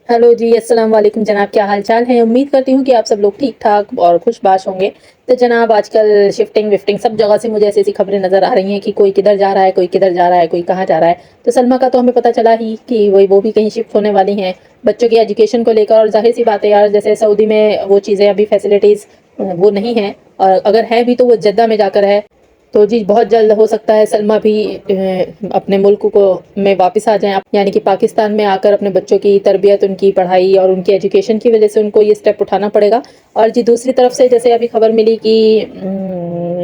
Hello जी, अस्सलाम वालेकुम जनाब, क्या हाल चाल है। उम्मीद करती हूँ कि आप सब लोग ठीक ठाक और खुशबाश होंगे। तो जनाब, आजकल शिफ्टिंग विफ्टिंग सब जगह से मुझे ऐसी ऐसी खबरें नज़र आ रही हैं कि कोई किधर जा रहा है, कोई किधर जा रहा है, कोई कहाँ जा रहा है। तो सलमा का तो हमें पता चला ही कि वो भी कहीं शिफ्ट होने वाली हैं बच्चों की एजुकेशन को लेकर। और जाहिर सी बात है यार, जैसे सऊदी में वो चीज़ें अभी फैसिलिटीज़ वो नहीं है, और अगर है भी तो वो जद्दा में जाकर है। तो जी, बहुत जल्द हो सकता है सलमा भी अपने मुल्क को में वापस आ जाएं, यानी कि पाकिस्तान में आकर अपने बच्चों की तरबियत, उनकी पढ़ाई और उनकी एजुकेशन की वजह से उनको ये स्टेप उठाना पड़ेगा। और जी, दूसरी तरफ से जैसे अभी खबर मिली कि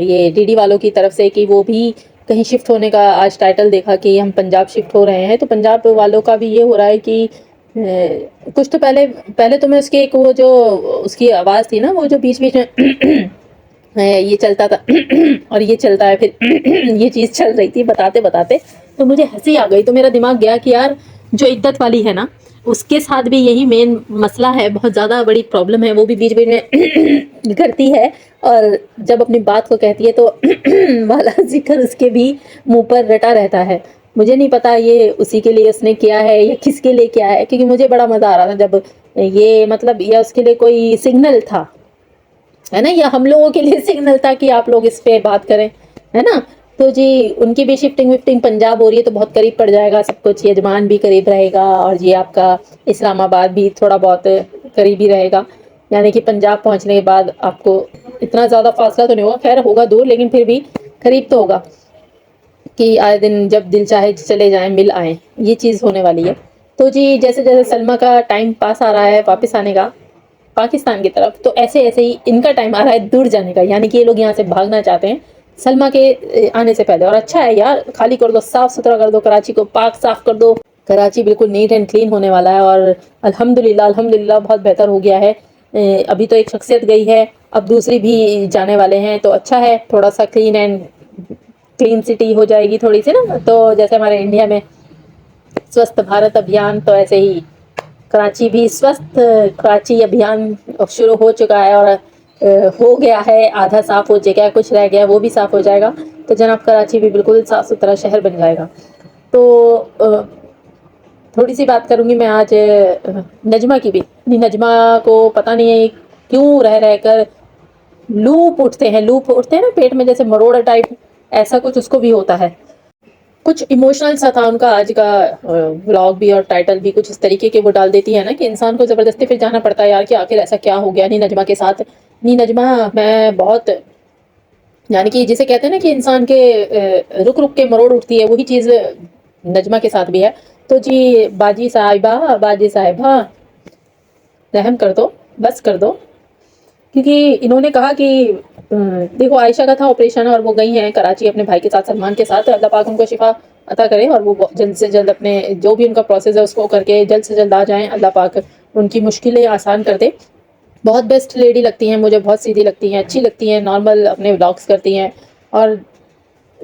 ये डीडी वालों की तरफ से कि वो भी कहीं शिफ्ट होने का आज टाइटल देखा कि हम पंजाब शिफ्ट हो रहे हैं। तो पंजाब वालों का भी ये हो रहा है कि कुछ तो पहले पहले तो मैं उसकी एक वो जो उसकी आवाज़ थी ना, वो जो बीच बीच में ये चलता था और ये चलता है, फिर ये चीज़ चल रही थी बताते बताते, तो मुझे हंसी आ गई। तो मेरा दिमाग गया कि यार, जो इद्दत वाली है ना, उसके साथ भी यही मेन मसला है, बहुत ज़्यादा बड़ी प्रॉब्लम है। वो भी बीच बीच में करती है, और जब अपनी बात को कहती है तो वाला जिक्र उसके भी मुंह पर रटा रहता है। मुझे नहीं पता ये उसी के लिए उसने किया है या किसके लिए किया है, क्योंकि मुझे बड़ा मज़ा आ रहा था जब ये, मतलब, या उसके लिए कोई सिग्नल था, है ना, या हम लोगों के लिए सिग्नल था कि आप लोग इस पे बात करें, है ना। तो जी, उनकी भी शिफ्टिंग विफ्टिंग पंजाब हो रही है तो बहुत करीब पड़ जाएगा सब कुछ, यजमान भी करीब रहेगा और जी आपका इस्लामाबाद भी थोड़ा बहुत करीब ही रहेगा। यानी कि पंजाब पहुंचने के बाद आपको इतना ज़्यादा फासला तो नहीं होगा, खैर होगा दूर लेकिन फिर भी करीब तो होगा कि आए दिन जब दिल चाहे चले जाएं, मिल आएं, ये चीज़ होने वाली है। तो जी, जैसे जैसे सलमा का टाइम पास आ रहा है वापस आने का पाकिस्तान की तरफ, तो ऐसे ऐसे ही इनका टाइम आ रहा है दूर जाने का, यानी कि ये लोग यहाँ से भागना चाहते हैं सलमा के आने से पहले। और अच्छा है यार, खाली कर दो, साफ सुथरा कर दो कराची को, पाक साफ कर दो। कराची बिल्कुल नीट एंड क्लीन होने वाला है, और अल्हम्दुलिल्लाह अल्हम्दुलिल्लाह बहुत बेहतर हो गया है। अभी तो एक शख्सियत गई है, अब दूसरी भी जाने वाले हैं, तो अच्छा है, थोड़ा सा क्लीन सिटी हो जाएगी थोड़ी सी ना। तो जैसे हमारे इंडिया में स्वस्थ भारत अभियान, तो ऐसे ही कराची भी स्वस्थ कराची अभियान शुरू हो चुका है, और हो गया है, आधा साफ हो चुका है, कुछ रह गया वो भी साफ हो जाएगा। तो जनाब, कराची भी बिल्कुल साफ सुथरा शहर बन जाएगा। तो थोड़ी सी बात करूंगी मैं आज नजमा की भी। नजमा को पता नहीं है क्यों रह रह कर लूप उठते हैं ना पेट में, जैसे मरोड़ टाइप, ऐसा कुछ उसको भी होता है। कुछ इमोशनल सा था उनका आज का व्लॉग भी, और टाइटल भी कुछ इस तरीके के वो डाल देती है ना कि इंसान को ज़बरदस्ती फिर जाना पड़ता है यार कि आखिर ऐसा क्या हो गया नी नजमा के साथ। नी नजमा, मैं बहुत, यानी कि जिसे कहते हैं ना कि इंसान के रुक रुक के मरोड़ उठती है, वही चीज़ नजमा के साथ भी है। तो जी, बाजी साहिबा, रहम कर दो, बस कर दो। क्योंकि इन्होंने कहा कि देखो, आयशा का था ऑपरेशन और वो गई हैं कराची अपने भाई के साथ, सलमान के साथ। अल्लाह पाक उनको शिफा अता करे और वो जल्द से जल्द अपने जो भी उनका प्रोसेस है उसको करके जल्द से जल्द आ जाएं। अल्लाह पाक उनकी मुश्किलें आसान कर दे। बहुत बेस्ट लेडी लगती हैं मुझे, बहुत सीधी लगती हैं, अच्छी लगती हैं, नॉर्मल अपने व्लॉग्स करती हैं। और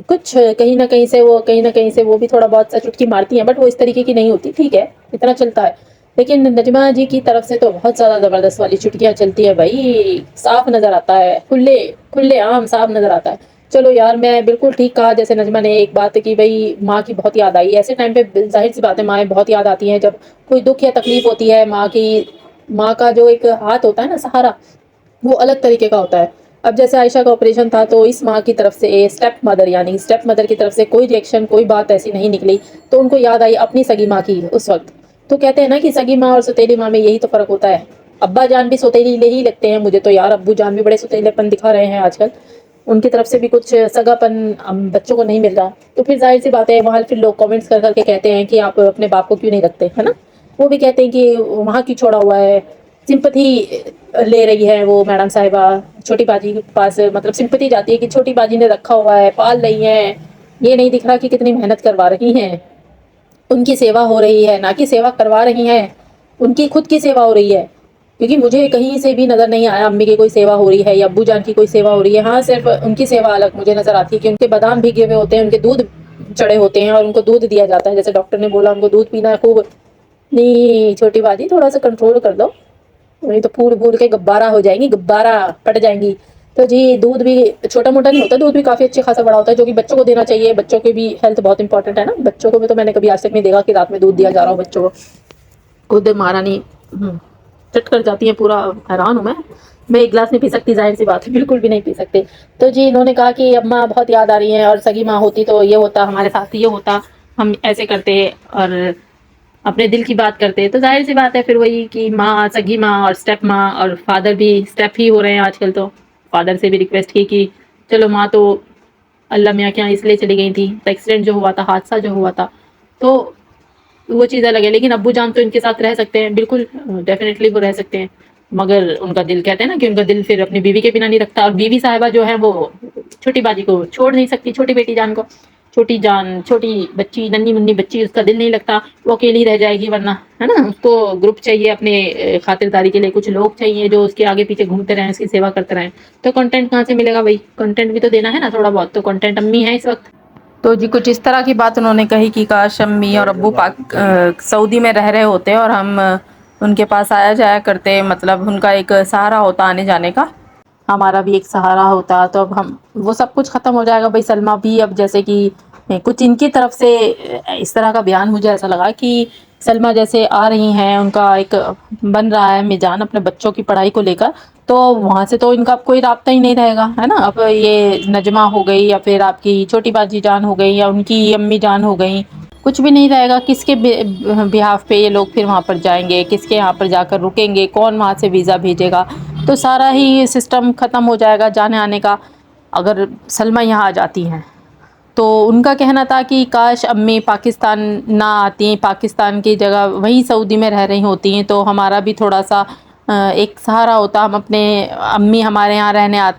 कुछ कहीं ना कहीं से वो भी थोड़ा बहुत सा चुटकी मारती हैं, बट वो इस तरीके की नहीं होती, ठीक है, इतना चलता है। लेकिन नजमा जी की तरफ से तो बहुत ज़्यादा ज़बरदस्त वाली चुटकियाँ चलती है भाई, साफ नज़र आता है, खुले खुले आम साफ नज़र आता है। चलो यार, मैं बिल्कुल ठीक कहा जैसे नजमा ने एक बात की, भाई माँ की बहुत याद आई। ऐसे टाइम पे जाहिर सी बात है, माएँ बहुत याद आती हैं जब कोई दुख या तकलीफ होती है। माँ का जो एक हाथ होता है ना, सहारा, वो अलग तरीके का होता है। अब जैसे आयशा का ऑपरेशन था तो इस माँ की तरफ से, स्टेप मदर यानी स्टेप मदर की तरफ से कोई रिएक्शन, कोई बात ऐसी नहीं निकली। तो उनको याद आई अपनी सगी माँ की उस वक्त। तो कहते हैं ना कि सगी माँ और सौतेली माँ में यही तो फ़र्क होता है। अब्बा जान भी सौतेलीले ही लगते हैं मुझे तो यार, अब्बू जान भी बड़े सौतेलेपन दिखा रहे हैं आजकल। उनकी तरफ से भी कुछ सगापन बच्चों को नहीं मिल रहा। तो फिर जाहिर सी बात है, वहाँ फिर लोग कमेंट्स कर करके कहते हैं कि आप अपने बाप को क्यों नहीं रखते, है ना। वो भी कहते हैं कि वहाँ क्यों छोड़ा हुआ है, सिंपथी ले रही है वो मैडम साहिबा छोटी बाजी के पास, मतलब सिंपथी जाती है कि छोटी बाजी ने रखा हुआ है, पाल रही है। ये नहीं दिख रहा कि कितनी मेहनत करवा रही हैं, उनकी सेवा हो रही है, ना कि सेवा करवा रही हैं, उनकी खुद की सेवा हो रही है। क्योंकि मुझे कहीं से भी नज़र नहीं आया अम्मी की कोई सेवा हो रही है या अब्बू जान की कोई सेवा हो रही है। हाँ, सिर्फ उनकी सेवा अलग मुझे नज़र आती है कि उनके बादाम भीगे हुए होते हैं, उनके दूध चढ़े होते हैं और उनको दूध दिया जाता है, जैसे डॉक्टर ने बोला उनको दूध पीना है खूब। नहीं छोटी बाजी, थोड़ा सा कंट्रोल कर दो, नहीं तो फूल फूल के गब्बारा हो जाएंगी, गब्बारा पट जाएंगी। तो जी, दूध भी छोटा मोटा नहीं होता, दूध भी काफ़ी अच्छे खासा बड़ा होता है, जो कि बच्चों को देना चाहिए। बच्चों की भी हेल्थ बहुत इंपॉर्टेंट है ना, बच्चों को भी तो मैंने कभी आज तक नहीं देखा कि रात में दूध दिया जा रहा हो बच्चों को। खुद महारानी चट कर जाती हैं, पूरा हैरान हूँ मैं एक गिलास नहीं पी सकती, ज़ाहिर सी बात है, बिल्कुल भी नहीं पी सकते। तो जी इन्होंने कहा कि अम्मा बहुत याद आ रही हैं, और सगी माँ होती तो ये होता, हमारे साथ ये होता, हम ऐसे करते और अपने दिल की बात करते। तो ज़ाहिर सी बात है फिर वही कि माँ, सगी माँ और स्टेप माँ, और फादर भी स्टेप ही हो रहे हैं आजकल। तो फादर से भी रिक्वेस्ट की कि चलो, माँ तो अल्लाह मियाँ के यहाँ इसलिए चली गई थी, तो एक्सीडेंट जो हुआ था, हादसा जो हुआ था, तो वो चीज़ अलग है। लेकिन अब्बू जान तो इनके साथ रह सकते हैं, बिल्कुल डेफिनेटली वो रह सकते हैं, मगर उनका दिल, कहते हैं ना कि उनका दिल फिर अपनी बीवी के बिना नहीं रखता। और बीवी साहिबा जो है वो छोटी बाजी को छोड़ नहीं सकती, छोटी बेटी जान को, छोटी जान, छोटी बच्ची, नन्ही मुन्नी बच्ची, उसका दिल नहीं लगता, वो अकेली रह जाएगी वरना, है ना। उसको ग्रुप चाहिए अपने खातिरदारी के लिए, कुछ लोग चाहिए जो उसके आगे पीछे घूमते रहें, उसकी सेवा करते रहें। तो कंटेंट कहाँ से मिलेगा भाई, कंटेंट भी तो देना है ना थोड़ा बहुत। तो कंटेंट अम्मी है इस वक्त। तो जी कुछ इस तरह की बात उन्होंने कही कि काश अम्मी और अब्बू सऊदी में रह रहे होते और हम उनके पास आया जाया करते, मतलब उनका एक सहारा होता आने जाने का, हमारा भी एक सहारा होता। तो अब हम वो सब कुछ ख़त्म हो जाएगा भाई। सलमा भी अब जैसे कि कुछ इनकी तरफ से इस तरह का बयान मुझे ऐसा लगा कि सलमा जैसे आ रही हैं, उनका एक बन रहा है मिजान अपने बच्चों की पढ़ाई को लेकर, तो वहाँ से तो इनका कोई राब्ता ही नहीं रहेगा, है ना। अब ये नजमा हो गई, या फिर आपकी छोटी बाजी जान हो गई, या उनकी अम्मी जान हो गई, कुछ भी नहीं रहेगा। किसके बिहाफ पे ये लोग फिर वहाँ पर जाएंगे, किसके यहाँ पर जाकर रुकेंगे, कौन वहाँ से वीज़ा भेजेगा, तो सारा ही सिस्टम ख़त्म हो जाएगा जाने आने का, अगर सलमा यहाँ आ जाती हैं। तो उनका कहना था कि काश अम्मी पाकिस्तान ना आती, पाकिस्तान की जगह वहीं सऊदी में रह रही होती हैं, तो हमारा भी थोड़ा सा एक सहारा होता, हम अपने, अम्मी हमारे यहाँ रहने आते